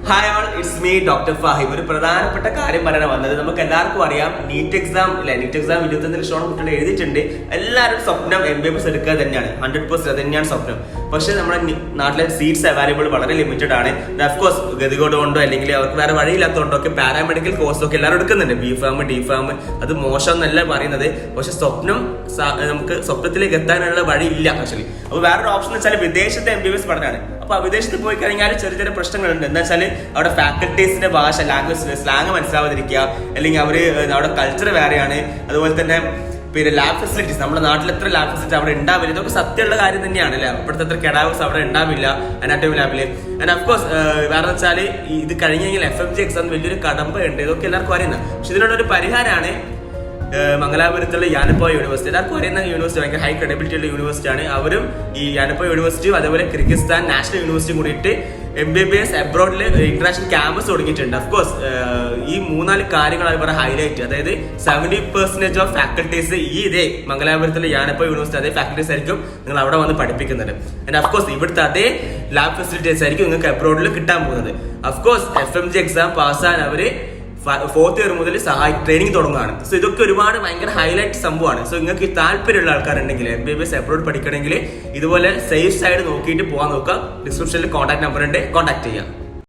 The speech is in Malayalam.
Hi all, it's me doctor Fahim. ഒരു പ്രധാനപ്പെട്ട കാര്യം പറയാൻ വന്നത്, നമുക്ക് എല്ലാവർക്കും അറിയാം നീറ്റ് എക്സാം 21 ലക്ഷത്തോളം കുട്ടികൾ എഴുതിയിട്ടുണ്ട്. എല്ലാവരും സ്വപ്നം MBBS എടുക്കുക തന്നെയാണ്, 100% അത് തന്നെയാണ് സ്വപ്നം. പക്ഷേ നമ്മുടെ നാട്ടിലെ സീറ്റ്സ് അവൈലബിൾ വളരെ ലിമിറ്റഡ് ആണ്. അഫ്കോഴ്സ് ഗതികോട് കൊണ്ടോ അല്ലെങ്കിൽ അവർക്ക് വേറെ വഴിയില്ലാത്തതുകൊണ്ടോ ഒക്കെ പാരാമെഡിക്കൽ കോഴ്സൊക്കെ എല്ലാവരും എടുക്കുന്നുണ്ട്. B.Pharm അത് മോശം എന്നല്ല പറയുന്നത്. പക്ഷെ നമുക്ക് സ്വപ്നത്തിലേക്ക് എത്താനുള്ള വഴിയില്ല ആക്ച്വലി. അപ്പോൾ വേറൊരു ഓപ്ഷൻ എന്ന് വെച്ചാൽ വിദേശത്തെ MBBS പഠനമാണ്. അപ്പൊ വിദേശത്ത് പോയി കഴിഞ്ഞാൽ ചെറിയ ചെറിയ പ്രശ്നങ്ങളുണ്ട്. എന്താ വെച്ചാൽ അവിടെ ഫാക്കൽറ്റീസിന്റെ ഭാഷ, ലാംഗ്വേജ്, സ്ലാങ് മനസ്സിലാവാതിരിക്കുക, അല്ലെങ്കിൽ അവിടെ കൾച്ചർ വേറെയാണ്. അതുപോലെ തന്നെ പിന്നെ ലാബ് ഫെസിലിറ്റീസ്, നമ്മുടെ നാട്ടിൽ എത്ര ലാബ് ഫെസിലിറ്റി അവിടെ ഉണ്ടാവില്ല. ഇതൊക്കെ സത്യമുള്ള കാര്യം തന്നെയാണ് അല്ലേ. അപ്പോഴത്തെ അത്ര കെഡാവേഴ്സ് അവിടെ ഉണ്ടാവില്ല അനാട്ടമി ലാബില്. ആൻഡ് അഫ്കോഴ്സ് വേറെ വെച്ചാൽ ഇത് കഴിഞ്ഞ് കഴിഞ്ഞാൽ FMG എക്സാം വലിയൊരു കടമ്പയുണ്ട്. ഇതൊക്കെ എല്ലാവർക്കും അറിയുന്നത്. പക്ഷെ ഇതിനുള്ളൊരു പരിഹാരമാണ് മംഗലാപുരത്തുള്ള യാനപ്പോ യൂണിവേഴ്സിറ്റി. എല്ലാവർക്കും അറിയുന്ന യൂണിവേഴ്സിറ്റി, ഭയങ്കര ഹൈ ക്രെഡിബിലിറ്റി ഉള്ള യൂണിവേഴ്സിറ്റിയാണ്. അവരും ഈ യാനപ്പോ യൂണിവേഴ്സിറ്റിയും അതേപോലെ കിർഗിസ്ഥാൻ നാഷണൽ യൂണിവേഴ്സിറ്റിയും കൂടിയിട്ട് MBBS അബ്രോഡിൽ ഇന്റർനാഷണൽ ക്യാമ്പസ് തുടങ്ങിയിട്ടുണ്ട്. അഫ്കോഴ്സ് ഈ 3-4 കാര്യങ്ങളാണ് ഇവരുടെ ഹൈലൈറ്റ്. അതായത് 70% ഓഫ് ഫാക്കൽറ്റീസ് ഇതേ മംഗലാപുരത്തുള്ള യാനപ്പോ യൂണിവേഴ്സിറ്റി അതേ ഫാക്കൽറ്റീസ് ആയിരിക്കും നിങ്ങൾ അവിടെ വന്ന് പഠിപ്പിക്കുന്നത്. ആൻഡ് അഫ്കോഴ്സ് ഇവിടുത്തെ അതേ ലാബ് ഫെസിലിറ്റീസ് ആയിരിക്കും നിങ്ങൾക്ക് അബ്രോഡിൽ കിട്ടാൻ പോകുന്നത്. അഫ്കോഴ്സ് FMG എക്സാം പാസ്സാൻ അവര് 4th ഇയർ മുതൽ ട്രെയിനിങ് തുടങ്ങുകയാണ്. സോ ഇതൊക്കെ ഒരുപാട് ഭയങ്കര ഹൈലൈറ്റ് സംഭവമാണ്. സോ നിങ്ങൾക്ക് താല്പര്യമുള്ള ആൾക്കാരുണ്ടെങ്കിൽ MBBS അബ്രോഡ് പഠിക്കണമെങ്കിൽ ഇതുപോലെ സേഫ് സൈഡ് നോക്കിയിട്ട് പോകാൻ നോക്കുക. ഡിസ്ക്രിപ്ഷനിൽ കോൺടാക്ട് നമ്പർ ഉണ്ട്, കോൺടാക്ട് ചെയ്യാം.